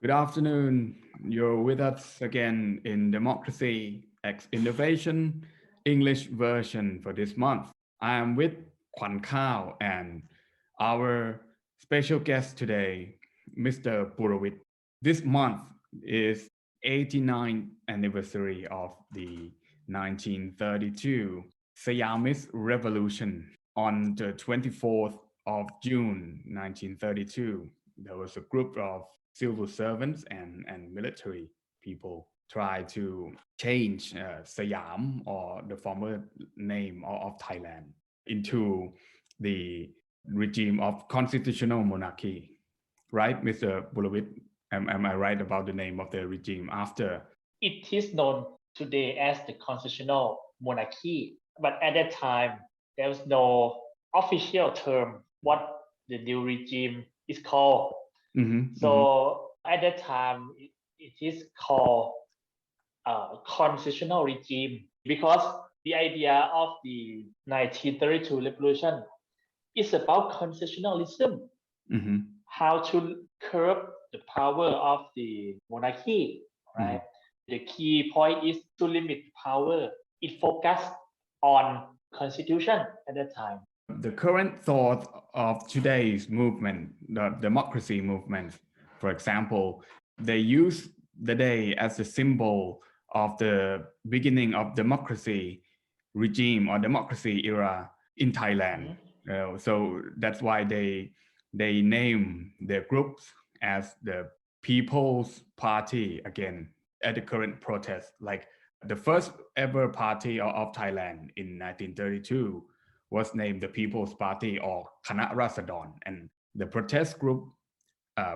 Good afternoon. You're with us again in Democracy X Innovation English version for this month. I am with Kwan Kao and our special guest today, Mr. Purawit. This month is 89th anniversary of the 1932 Siamese Revolution. On the 24th of June 1932, there was a group of civil servants and military people try to change Siam, or the former name of Thailand, into the regime of constitutional monarchy. Right, Mr. Bulawit? Am I right about the name of the regime after? It is known today as the constitutional monarchy, but at that time, there was no official term what the new regime is called. So at that time, it is called constitutional regime, because the idea of the 1932 revolution is about constitutionalism, how to curb the power of the monarchy, right? The key point is to limit power. It focused on constitution at that time. The current thought of today's movement, the democracy movement, for example, they use the day as a symbol of the beginning of democracy regime or democracy era in Thailand. So that's why they name their groups as the People's Party again at the current protest. Like the first ever party of Thailand in 1932 was named the People's Party, or Khana Rasadon, and the protest group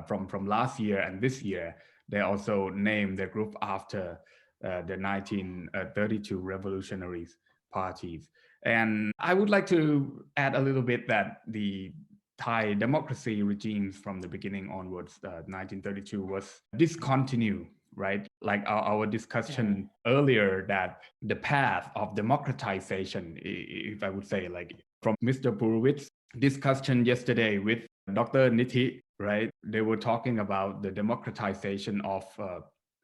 from last year and this year, they also named their group after the 1932 revolutionary parties. And I would like to add a little bit that the Thai democracy regimes from the beginning onwards, 1932 was discontinued, right? Like our discussion earlier, that the path of democratization, if I would say, like from Mr. Purowitz's discussion yesterday with Dr. Nithi, right? They were talking about the democratization of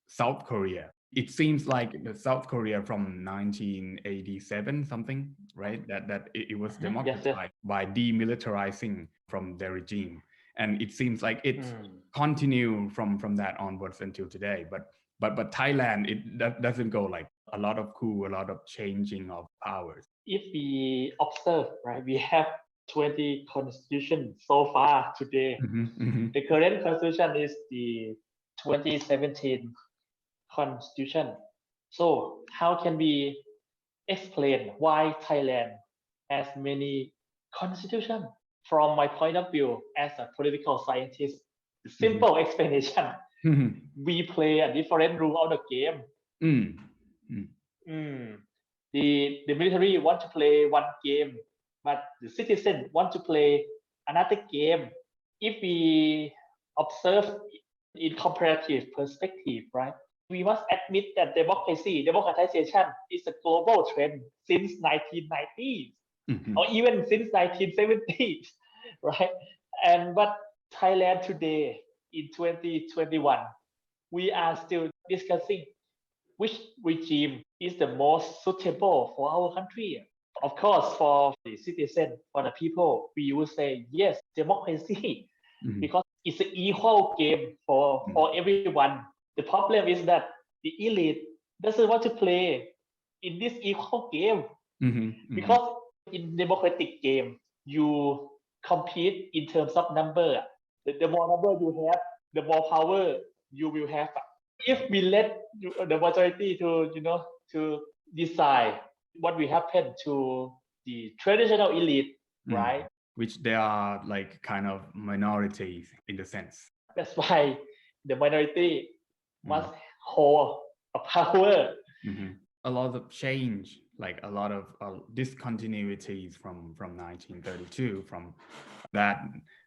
South Korea. It seems like the South Korea from 1987 something, right? That it was democratized by demilitarizing from the regime. And it seems like it's continued from that onwards until today. But Thailand, it doesn't go like a lot of coup, a lot of changing of powers. If we observe, right, we have 20 constitutions so far today. The current constitution is the 2017 constitution. So how can we explain why Thailand has many constitutions? From my point of view as a political scientist, the simple explanation, we play a different rule of the game. The military want to play one game, but the citizen want to play another game. If we observe in comparative perspective, right, we must admit that democratization is a global trend since 1990s, or even since 1970s, right? But Thailand today, in 2021, we are still discussing which regime is the most suitable for our country. Of course, for the citizen, for the people, we will say yes, democracy, because it's an equal game for everyone. The problem is that the elite doesn't want to play in this equal game, because in democratic game, you compete in terms of number. The more number you have, the more power you will have. If we let the majority to decide what will happen to the traditional elite, right? Which they are like kind of minorities in the sense. That's why the minority must hold a power. A lot of change, like a lot of discontinuities from 1932, from that.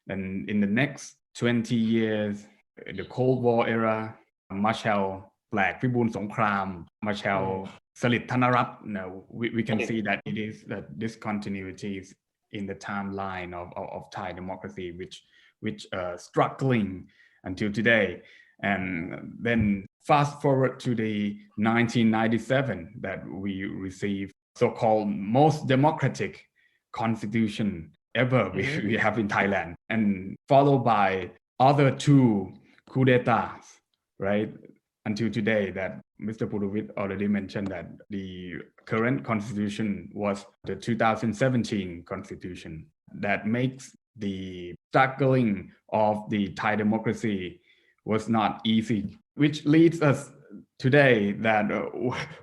And in the next 20 years, the Cold War era, Marshall Black, Vibun Songkram, Marshall Salit Thanarat, we can see that it is that discontinuities in the timeline of Thai democracy, which struggling until today. And then fast forward to the 1997 that we received so-called most democratic constitution ever we have in Thailand, and followed by other two coup d'etats, right? Until today that Mr. Puruvit already mentioned that the current constitution was the 2017 constitution that makes the struggling of the Thai democracy was not easy, which leads us today that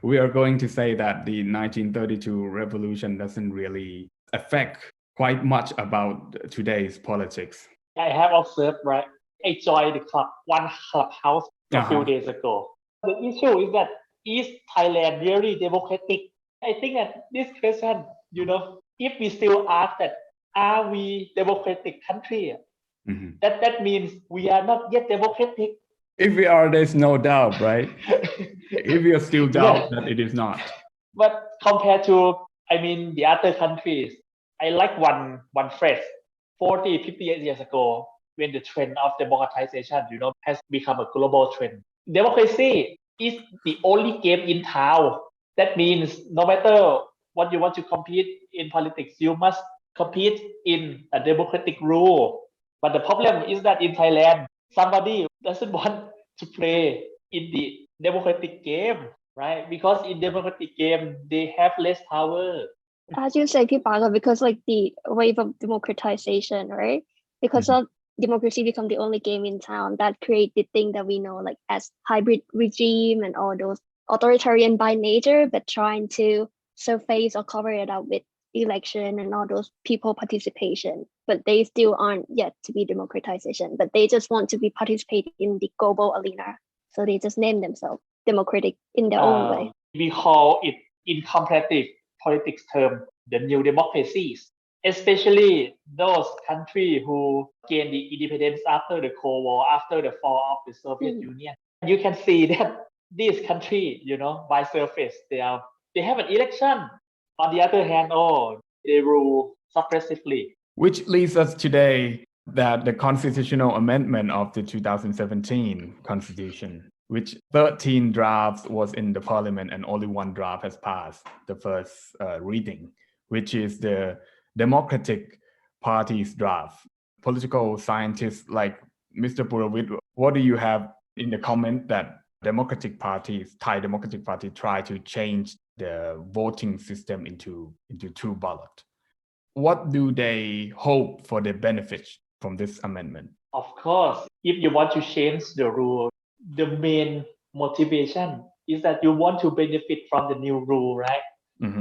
we are going to say that the 1932 revolution doesn't really affect quite much about today's politics. I have observed, right? I joined the one clubhouse a few days ago. The issue is that is Thailand really democratic? I think that this question, if we still ask that, are we democratic country? That means we are not yet democratic. If we are, there's no doubt, right? If we are still doubt that it is not. But compared to, the other countries, I like one phrase. 40, 50 years ago, when the trend of democratization, has become a global trend. Democracy is the only game in town. That means no matter what you want to compete in politics, you must compete in a democratic rule. But the problem is that in Thailand, somebody doesn't want to play in the democratic game, right? Because in democratic game, they have less power. As you say, Kipaga, because like the wave of democratization, right? Because of democracy become the only game in town that create the thing that we know like as hybrid regime and all those authoritarian by nature, but trying to surface or cover it up with election and all those people participation, but they still aren't yet to be democratization, but they just want to be participate in the global arena. So they just name themselves democratic in their own way. We call it in comparative politics term, the new democracies, especially those countries who gained the independence after the Cold War, after the fall of the Soviet Union. You can see that these countries, by surface, they have an election. On the other hand, they rule suppressively. Which leads us today that the constitutional amendment of the 2017 constitution, which 13 drafts was in the parliament and only one draft has passed the first reading, which is the Democratic Party's draft. Political scientists like Mr. Puravit, what do you have in the comment that Democratic parties, Thai Democratic Party, try to change the voting system into two-ballot? What do they hope for the benefits from this amendment? Of course, if you want to change the rule, the main motivation is that you want to benefit from the new rule, right?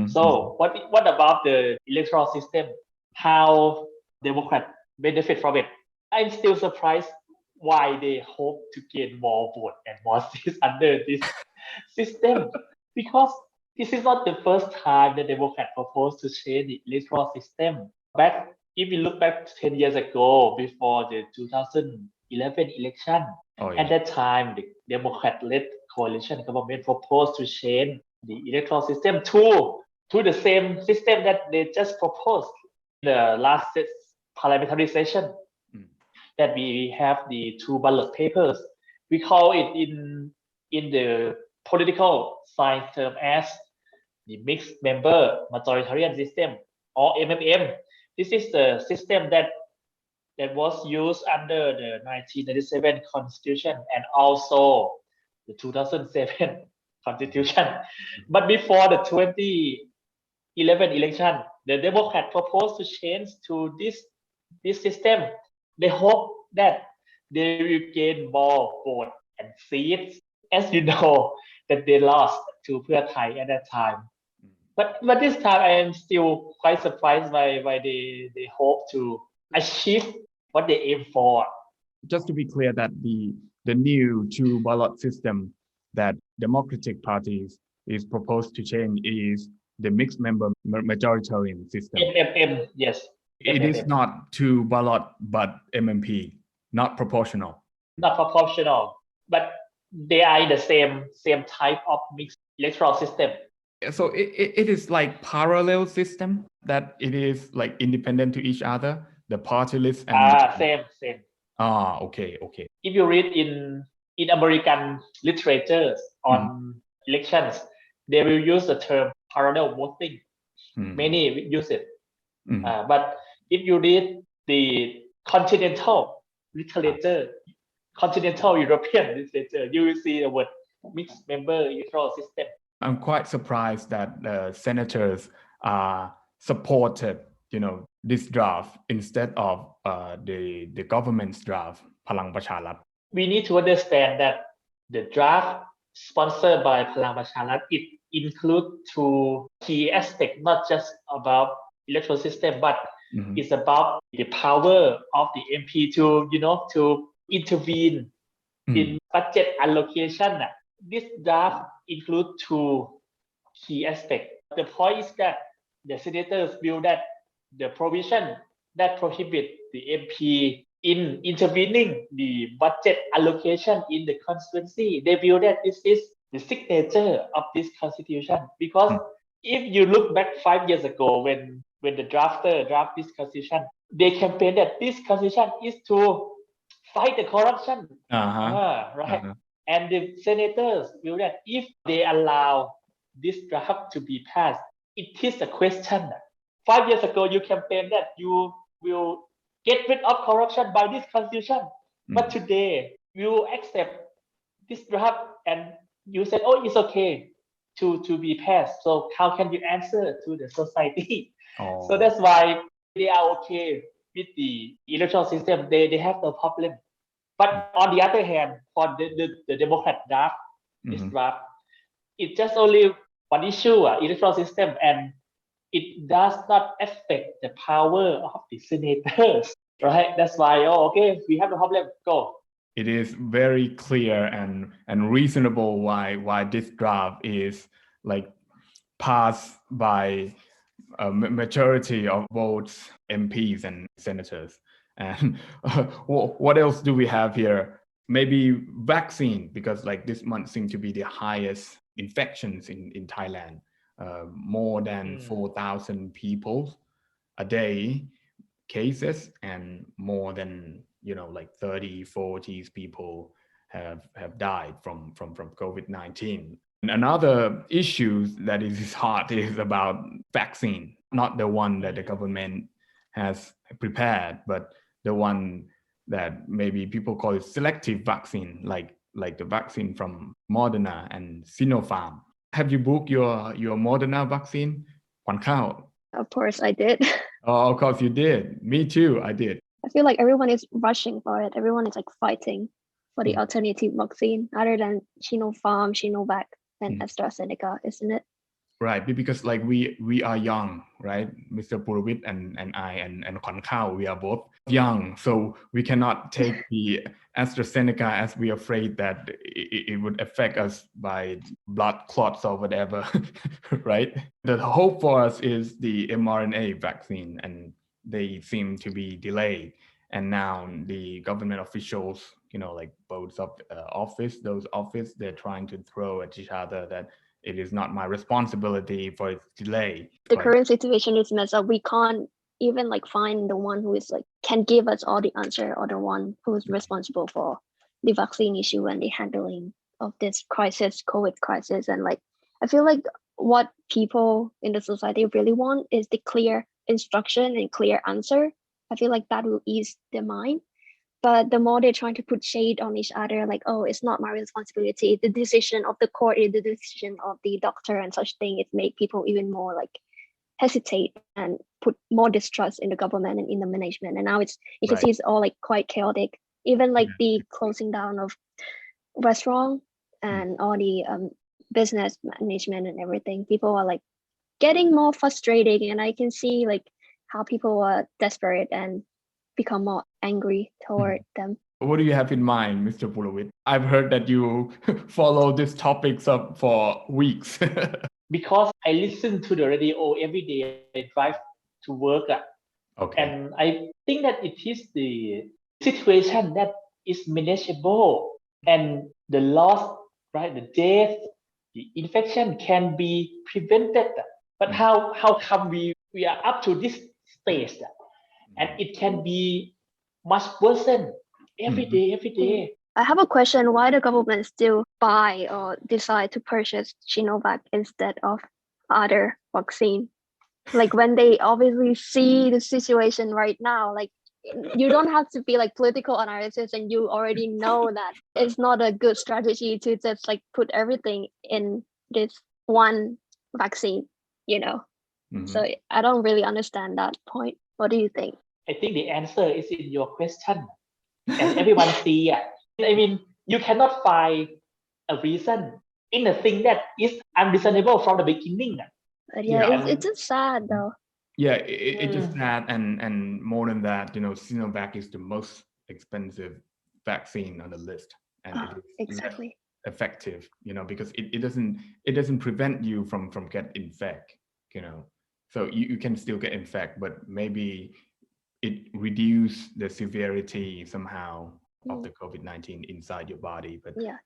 So what about the electoral system? How Democrats benefit from it? I'm still surprised why they hope to gain more vote and more seats under this system, because this is not the first time the Democrats proposed to change the electoral system. If we look back 10 years ago, before the 2011 election, at that time, the Democrat-led coalition government proposed to change the electoral system to the same system that they just proposed in the last parliamentary session, that we have the two-ballot papers. We call it in the political science term as the mixed member majoritarian system, or MMM. This is the system that was used under the 1997 Constitution and also the 2007 Constitution. But before the 2011 election, the Democrats proposed to change to this system. They hope that they will gain more vote and seats. As you know, that they lost to Pheu Thai at that time. But this time I am still quite surprised by they hope to achieve what they aim for. Just to be clear, that the new two-ballot system that Democratic parties is proposed to change is the mixed member majoritarian system. MMM, yes. It MMM. is not two-ballot, but MMP, not proportional. Not proportional, but they are in the same type of mixed electoral system. So it is like parallel system, that it is like independent to each other, the party list and same. okay. If you read in in American literatures on elections, they will use the term parallel voting. Many use it. But if you read the continental literature, continental European literature, you will see the word mixed member electoral system. I'm quite surprised that senators supported, this draft instead of the government's draft, Palang Pracharat. We need to understand that the draft sponsored by Palang Pracharat, it includes two key aspects, not just about electoral system, but it's about the power of the MP to intervene in budget allocation. This draft includes two key aspects. The point is that the senators view that the provision that prohibit the MP in intervening the budget allocation in the constituency, they view that this is the signature of this constitution. Because if you look back 5 years ago when the drafter draft this constitution, they campaigned that this constitution is to fight the corruption. Right. And the senators feel that if they allow this draft to be passed, it is a question. 5 years ago, you campaigned that you will get rid of corruption by this constitution. But today, you accept this draft and you said, oh, it's okay to be passed. So how can you answer to the society? So that's why they are okay with the electoral system. They have no problem. But on the other hand, for the Democrat draft, this draft, it's just only one issue, electoral system, and it does not affect the power of the senators, right? That's why, okay, we have no problem, go. It is very clear and reasonable why this draft is like passed by a majority of votes, MPs and senators. And what else do we have here? Maybe vaccine, because like this month seems to be the highest infections in Thailand. More than 4,000 people a day cases, and more than 30-40 people have died from COVID-19. And another issue that is hot is about vaccine, not the one that the government has prepared, but the one that maybe people call it selective vaccine, like the vaccine from Moderna and Sinopharm. Have you booked your Moderna vaccine? Kwan Khao? Of course I did. Oh, of course you did. Me too, I did. I feel like everyone is rushing for it. Everyone is like fighting for the alternative vaccine other than Sinopharm, Sinovac, and AstraZeneca, isn't it? Right, because like we are young, right? Mr. Purawit and I and Kwan Khao, we are both young, so we cannot take the AstraZeneca as we are afraid that it would affect us by blood clots or whatever, right? The hope for us is the mRNA vaccine, and they seem to be delayed. And now the government officials, like both of those office, they're trying to throw at each other that it is not my responsibility for its delay. The current situation is messed up. We can't even like find the one who is like can give us all the answer, or the one who is responsible for the vaccine issue and the handling of this crisis, COVID crisis. And like I feel like what people in the society really want is the clear instruction and clear answer. I feel like that will ease their mind. But the more they're trying to put shade on each other, like, oh, it's not my responsibility, the decision of the court is the decision of the doctor and such thing, it make people even more like hesitate and put more distrust in the government and in the management. And now you can see it's all like quite chaotic. Even like the closing down of restaurant and all the business management and everything, people are like getting more frustrated, and I can see like how people are desperate and become more angry toward them. What do you have in mind, Mr. Purawit? I've heard that you follow these topics up for weeks. Because I listen to the radio every day, I drive to work. Okay. And I think that it is the situation that is manageable, and the loss, right, the death, the infection can be prevented. But how come we are up to this stage? And it can be much worsen every day. I have a question. Why the government still buy or decide to purchase Sinovac instead of other vaccine? Like when they obviously see the situation right now, like you don't have to be like political analysis and you already know that it's not a good strategy to just like put everything in this one vaccine, you know? So I don't really understand that point. What do you think? I think the answer is in your question. As everyone see, I mean, you cannot find a reason in a thing that is unreasonable from the beginning. But yeah, it's just sad though. Yeah, it's just sad, and more than that, Sinovac is the most expensive vaccine on the list, and it is exactly less effective, because it doesn't prevent you from get infected, so you can still get infected, but maybe it reduce the severity somehow of the COVID-19 inside your body, but yeah.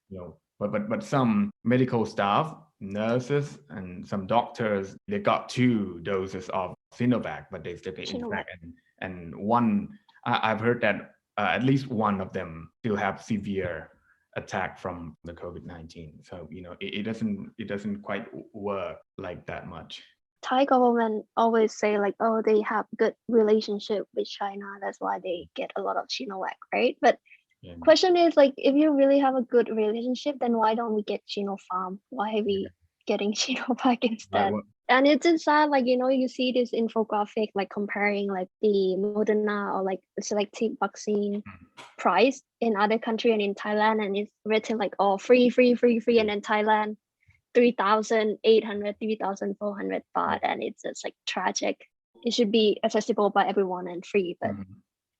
But some medical staff, nurses, and some doctors, they got 2 doses of Sinovac, but they still get infected. And one, I've heard that at least one of them still have severe attack from the COVID-19. So it doesn't quite work like that much. Thai government always say like, oh, they have good relationship with China, that's why they get a lot of Sinovac, right? But question is like, if you really have a good relationship, then why don't we get Sinopharm? Why are we getting Sinovac instead? And it's just sad, like, you see this infographic like comparing like the Moderna or like the selective vaccine price in other country and in Thailand, and it's written like, oh, free, and then Thailand 3,800, 3,400 baht, and it's just like tragic. It should be accessible by everyone and free, but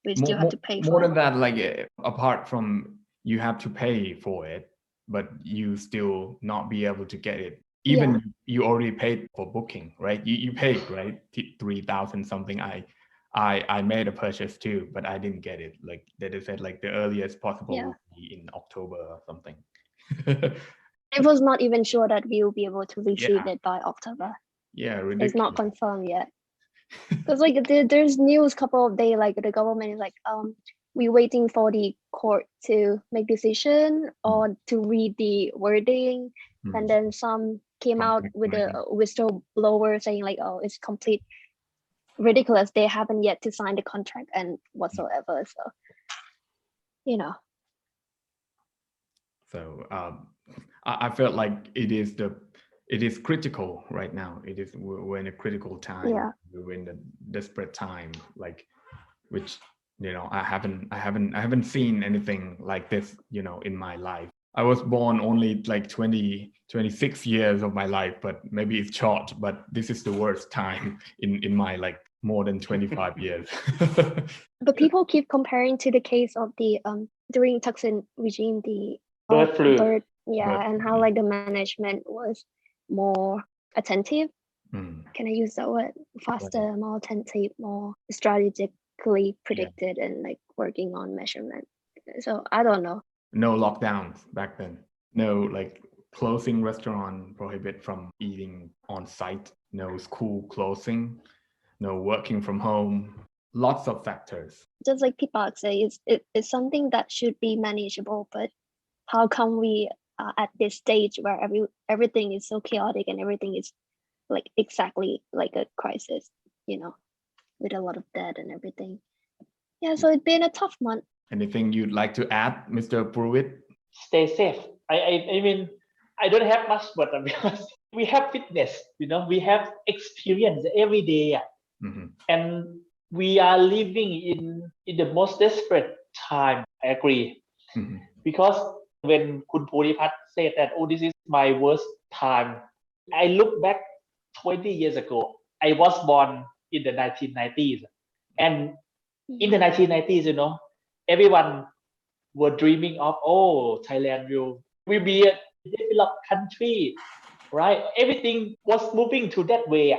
we still have to pay for more it. than that, like apart from you have to pay for it, but you still not be able to get it. Even you already paid for booking, right? You paid, right? 3,000 something. I made a purchase too, but I didn't get it. Like they said, like the earliest possible would be in October or something. It was not even sure that we will be able to receive it by October. Yeah, ridiculous. It's not confirmed yet. Because like there's news couple of days, like the government is like, we're waiting for the court to make decision or to read the wording, and then some came out with a whistleblower saying like, oh, it's complete ridiculous. They haven't yet to sign the contract and whatsoever. So, So I felt like it is critical right now. We're in a critical time. Yeah. We're in a desperate time, like, which I haven't seen anything like this, in my life. I was born only like 26 years of my life, but maybe it's short, but this is the worst time in my like more than 25 years. But people keep comparing to the case of the during Thaksin regime, the bird flu. And how like the management was more attentive. Can I use that word? Faster, more attentive, more strategically predicted, and like working on measurement. So I don't know. No lockdowns back then. No like closing restaurant, prohibit from eating on site. No school closing. No working from home. Lots of factors. Just like Pipak say, it's something that should be manageable, but how come we at this stage where everything is so chaotic and everything is like exactly like a crisis, with a lot of debt and everything. Yeah, so it's been a tough month. Anything you'd like to add, Mr. Purwit? Stay safe. I mean, I don't have much, but because we have fitness, we have experience every day, and we are living in the most desperate time. I agree, because when Kun Puripat said that, oh, this is my worst time, I look back 20 years ago. I was born in the 1990s, and in the 1990s, everyone were dreaming of, oh, Thailand will be a developed country, right? Everything was moving to that way.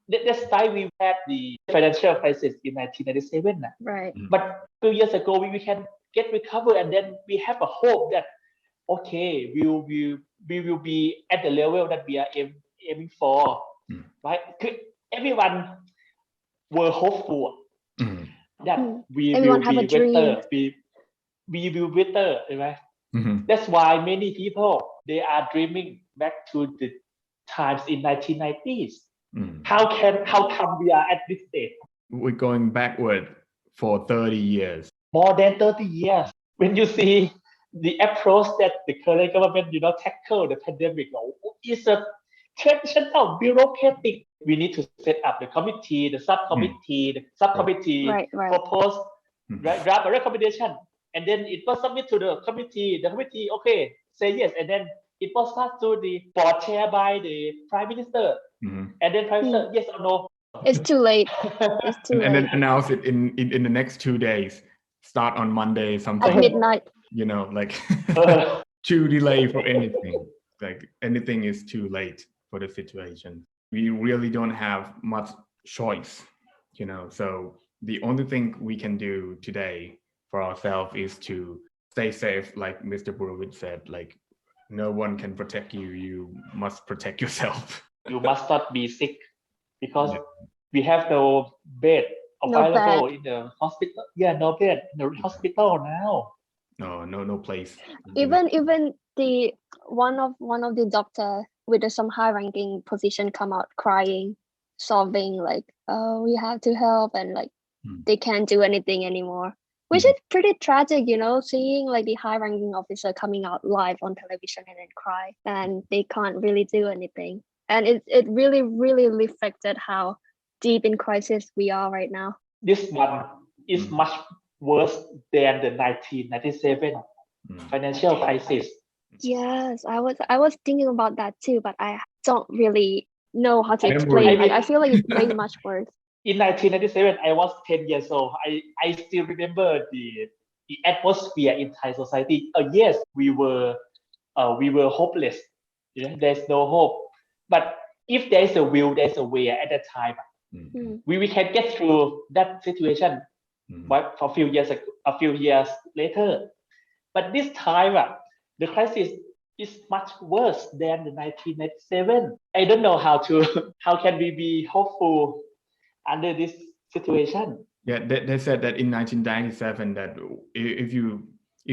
That's why we had the financial crisis in 1997. Right. But a few years ago, we can get recovered, and then we have a hope that, okay, we will be at the level that we are aiming for, right? Everyone were hopeful that we Everyone will have be a dream. better. we will better ใช่ไหม Mhm. That's why many people they are dreaming back to the times in 1990s. Mm. How come we are at this stage? We're going backward for 30 years. More than 30 years. When you see the approach that the current government, tackle the pandemic, is a traditional bureaucratic. We need to set up the committee, the subcommittee. The subcommittee Right. propose, Mhm. draft a recommendation, and then it was submitted to the committee. The committee, okay, say yes, and then it was passed to the board chair by the prime minister, Mhm. and then prime minister, yes or no. It's too late. It's too And then late. announce it in the next 2 days. Start on Monday, At something, midnight. like Uh, too delay for anything. Like anything is too late for the situation. We really don't have much choice, so the only thing we can do today for ourselves is to stay safe, like Mr. Burovich said. Like no one can protect you. You must protect yourself. you must not be sick because Yeah. we have no bed No available bed. in the hospital. Yeah, no bed in the hospital now. No place. Even the one of the doctor with some high ranking position come out crying, sobbing like, oh, we have to help, and like they can't do anything anymore, which is pretty tragic, seeing like the high ranking officer coming out live on television and then cry, and they can't really do anything. And it really reflected how deep in crisis we are right now. This one is much worse than the 1997 financial crisis. Yes, I was thinking about that too, but I don't really know how to Memory. explain. I mean- I feel like it's way much worse. In 1997, I was 10 years old. I still remember the atmosphere in Thai society. Yes, we were hopeless. There's no hope. But if there's a will, there's a way at that time. We can get through that situation for a few years later. But this time, the crisis is much worse than the 1997. I don't know how can we be hopeful under this situation. Yeah, they said that in 1997 that if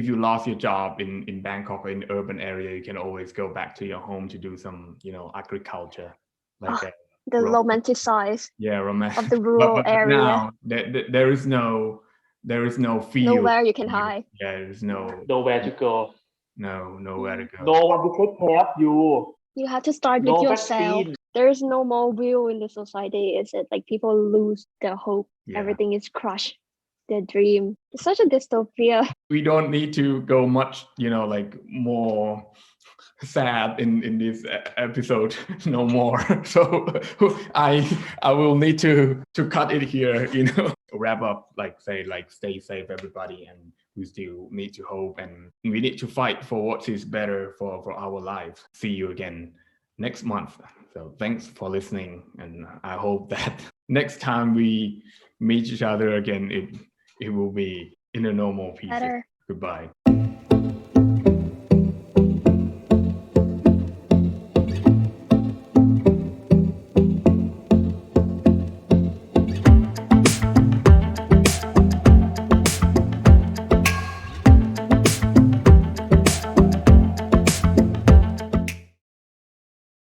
you lost your job in Bangkok or in the urban area, you can always go back to your home to do some, agriculture, like that. The romanticize Yeah, romance. of the rural but area. now there is no field. Nowhere you can hide. Yeah, there's Nowhere to go. nowhere to go. No one to take care of you. You have to start No with yourself. vaccine. There is no more will in the society, is it? Like people lose their hope. Yeah. Everything is crushed. Their dream. It's such a dystopia. We don't need to go much, like more sad in this episode no more. So I will need to cut it here, wrap up, stay safe everybody, and we still need to hope, and we need to fight for what is better for our lives. See you again next month. So thanks for listening, and I hope that next time we meet each other again, it will be in a normal pieces. Better. Goodbye.